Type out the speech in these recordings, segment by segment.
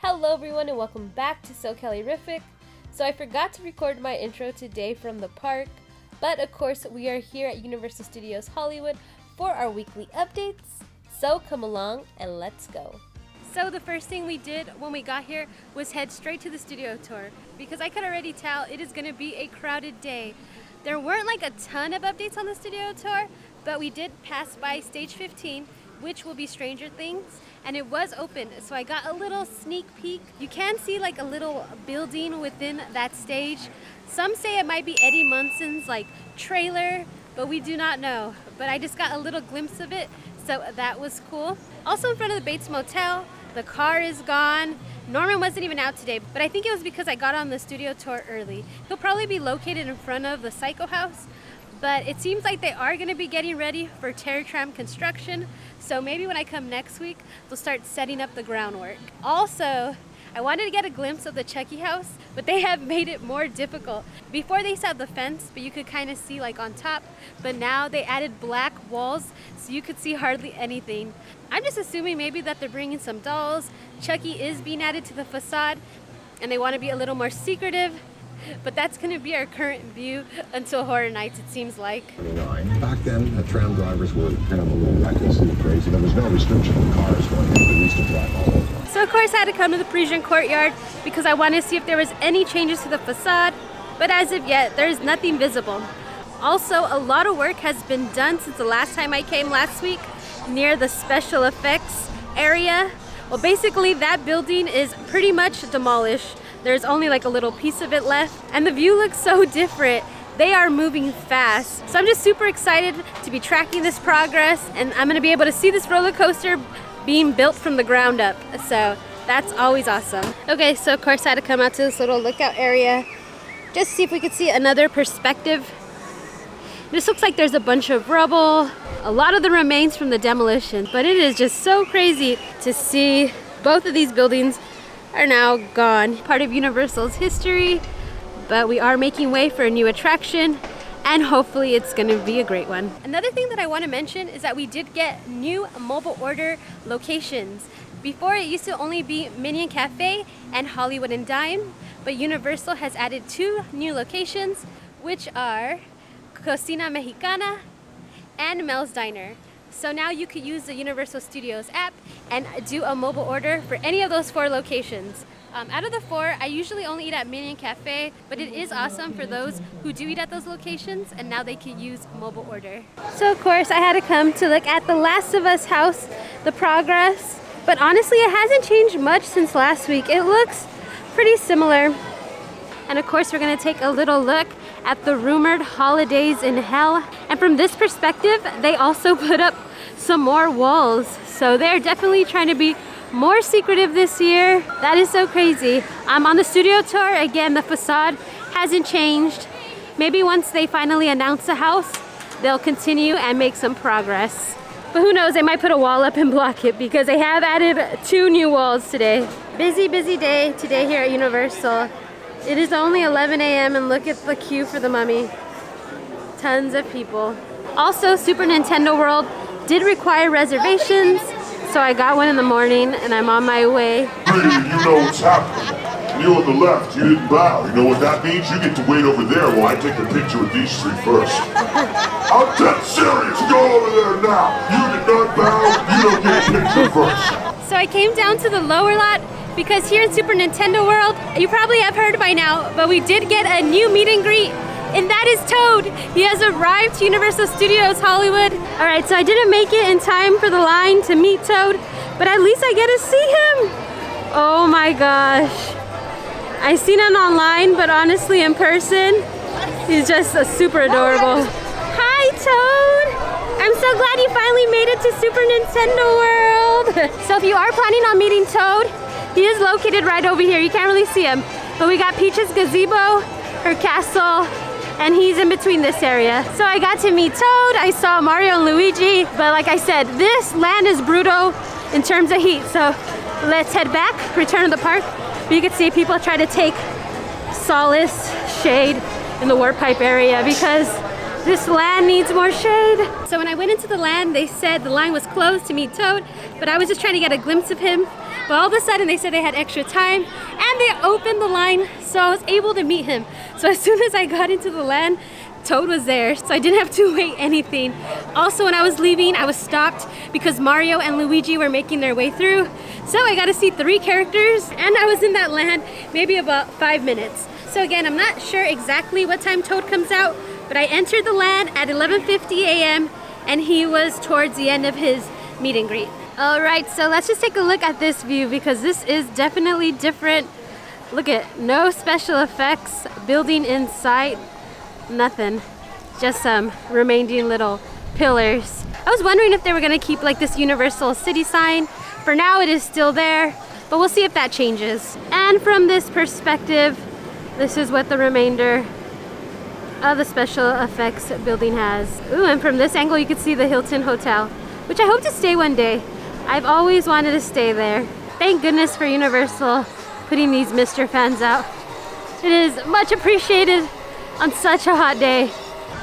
Hello everyone and welcome back to SoCalerific. So I forgot to record my intro today from the park, but of course we are here at Universal Studios Hollywood for our weekly updates. So come along and let's go. So the first thing we did when we got here was head straight to the studio tour because I could already tell it is going to be a crowded day. There weren't like a ton of updates on the studio tour, but we did pass by stage 15, which will be Stranger Things, and it was open, so I got a little sneak peek. You can see like a little building within that stage. Some say it might be Eddie Munson's like trailer, but we do not know. But I just got a little glimpse of it, so that was cool. Also in front of the Bates Motel, the car is gone. Norman wasn't even out today, but I think it was because I got on the studio tour early. He'll probably be located in front of the Chucky House, but it seems like they are going to be getting ready for Terror Tram construction, so maybe when I come next week, they'll start setting up the groundwork. Also, I wanted to get a glimpse of the Chucky House, but they have made it more difficult. Before they used to have the fence, but you could kind of see like on top, but now they added black walls, so you could see hardly anything. I'm just assuming maybe that they're bringing some dolls. Chucky is being added to the facade, and they want to be a little more secretive. But that's going to be our current view until Horror Nights, it seems like. Back then, the tram drivers were kind of a little reckless and crazy. There was no restriction on cars going in, but we used to drive all over. So of course I had to come to the Parisian Courtyard because I wanted to see if there was any changes to the facade, but as of yet, there's nothing visible. Also, a lot of work has been done since the last time I came last week near the special effects area. Well, basically that building is pretty much demolished. There's only like a little piece of it left, and the view looks so different. They are moving fast. So I'm just super excited to be tracking this progress, and I'm gonna be able to see this roller coaster being built from the ground up. So that's always awesome. Okay, so of course I had to come out to this little lookout area just to see if we could see another perspective. This looks like there's a bunch of rubble, a lot of the remains from the demolition, but it is just so crazy to see both of these buildings are now gone. Part of Universal's history, but we are making way for a new attraction, and hopefully it's gonna be a great one. Another thing that I want to mention is that we did get new mobile order locations. Before it used to only be Minion Cafe and Hollywood and Dime, but Universal has added 2 new locations, which are Cocina Mexicana and Mel's Diner. So now you could use the Universal Studios app and do a mobile order for any of those 4 locations. Out of the 4, I usually only eat at Minion Cafe, but it is awesome for those who do eat at those locations, and now they can use mobile order. So of course I had to come to look at the Last of Us house, the progress, but honestly it hasn't changed much since last week. It looks pretty similar. And of course we're gonna take a little look at the rumored Holidays in Hell. And from this perspective, they also put up some more walls. So they're definitely trying to be more secretive this year. That is so crazy. I'm on the studio tour. Again, the facade hasn't changed. Maybe once they finally announce the house, they'll continue and make some progress. But who knows, they might put a wall up and block it because they have added 2 new walls today. Busy, busy day today here at Universal. It is only 11 a.m. and look at the queue for the Mummy. Tons of people. Also, Super Nintendo World did require reservations, so I got one in the morning and I'm on my way. Hey, you know what's happening. You on the left, you didn't bow. You know what that means? You get to wait over there while I take a picture with these 3 first. I'm dead serious. Go over there now. You did not bow. You don't get a picture first. So I came down to the lower lot because here in Super Nintendo World, you probably have heard by now, but we did get a new meet and greet, and that is Toad. He has arrived to Universal Studios Hollywood. All right, so I didn't make it in time for the line to meet Toad, but at least I get to see him. Oh my gosh. I seen him online, but honestly in person, he's just super adorable. Hi, Toad. I'm so glad you finally made it to Super Nintendo World. So if you are planning on meeting Toad, he is located right over here. You can't really see him, but we got Peach's gazebo, her castle, and he's in between this area. So I got to meet Toad, I saw Mario and Luigi, but like I said, this land is brutal in terms of heat. So let's head back, return to the park. You can see people try to take solace, shade in the warp pipe area because This land needs more shade. So when I went into the land, they said the line was closed to meet Toad, but I was just trying to get a glimpse of him. But all of a sudden they said they had extra time and they opened the line, so I was able to meet him. So as soon as I got into the land, Toad was there, so I didn't have to wait anything. Also, when I was leaving, I was stopped because Mario and Luigi were making their way through. So I got to see 3 characters, and I was in that land maybe about 5 minutes. So again, I'm not sure exactly what time Toad comes out, but I entered the land at 11:50 a.m. and he was towards the end of his meet and greet. All right, so let's just take a look at this view because this is definitely different. Look at no special effects, building in sight. Nothing, just some remaining little pillars. I was wondering if they were gonna keep like this Universal City sign. For now it is still there, but we'll see if that changes. And from this perspective, this is what the remainder of the special effects building has. Ooh, and from this angle you can see the Hilton Hotel, which I hope to stay one day. I've always wanted to stay there. Thank goodness for Universal putting these Mr. fans out. It is much appreciated on such a hot day.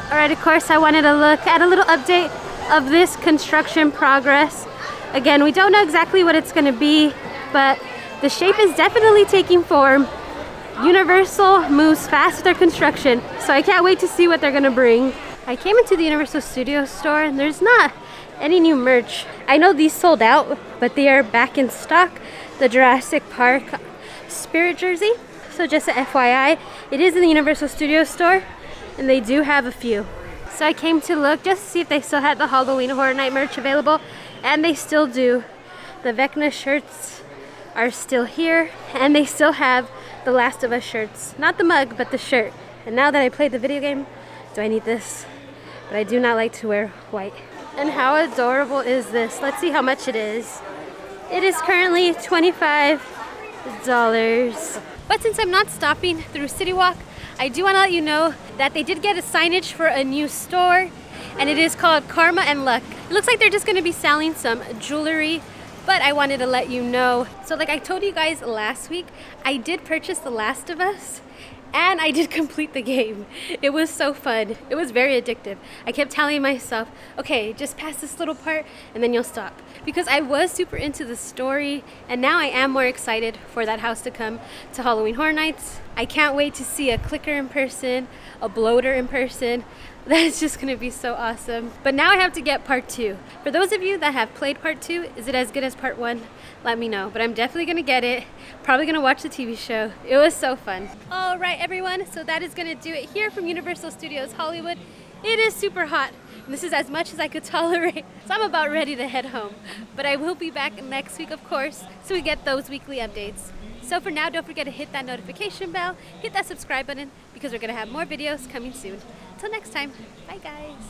All right, of course, I wanted to look at a little update of this construction progress. Again, we don't know exactly what it's gonna be, but the shape is definitely taking form. Universal moves fast with their construction, so I can't wait to see what they're gonna bring. I came into the Universal Studios store and there's not any new merch. I know these sold out, but they are back in stock. The Jurassic Park Spirit jersey. So just a FYI, it is in the Universal Studios store and they do have a few. So I came to look just to see if they still had the Halloween Horror Night merch available, and they still do. The Vecna shirts are still here, and they still have the Last of Us shirts. Not the mug, but the shirt. And now that I played the video game, do I need this? But I do not like to wear white. And how adorable is this? Let's see how much it is. It is currently $25. But since I'm not stopping through City Walk, I do want to let you know that they did get a signage for a new store, and it is called Karma and Luck. It looks like they're just going to be selling some jewelry, but I wanted to let you know. So like I told you guys last week, I did purchase The Last of Us, and I did complete the game. It was so fun. It was very addictive. I kept telling myself, okay, just pass this little part and then you'll stop. Because I was super into the story, and now I am more excited for that house to come to Halloween Horror Nights. I can't wait to see a clicker in person, a bloater in person. That's just gonna be so awesome. But now I have to get part 2. For those of you that have played part 2, is it as good as part 1? Let me know. But I'm definitely gonna get it. Probably gonna watch the TV show. It was so fun. All right, everyone. So that is gonna do it here from Universal Studios Hollywood. It is super hot. And this is as much as I could tolerate. So I'm about ready to head home. But I will be back next week, of course, so we get those weekly updates. So for now, don't forget to hit that notification bell, hit that subscribe button, because we're gonna have more videos coming soon. Until next time, bye guys.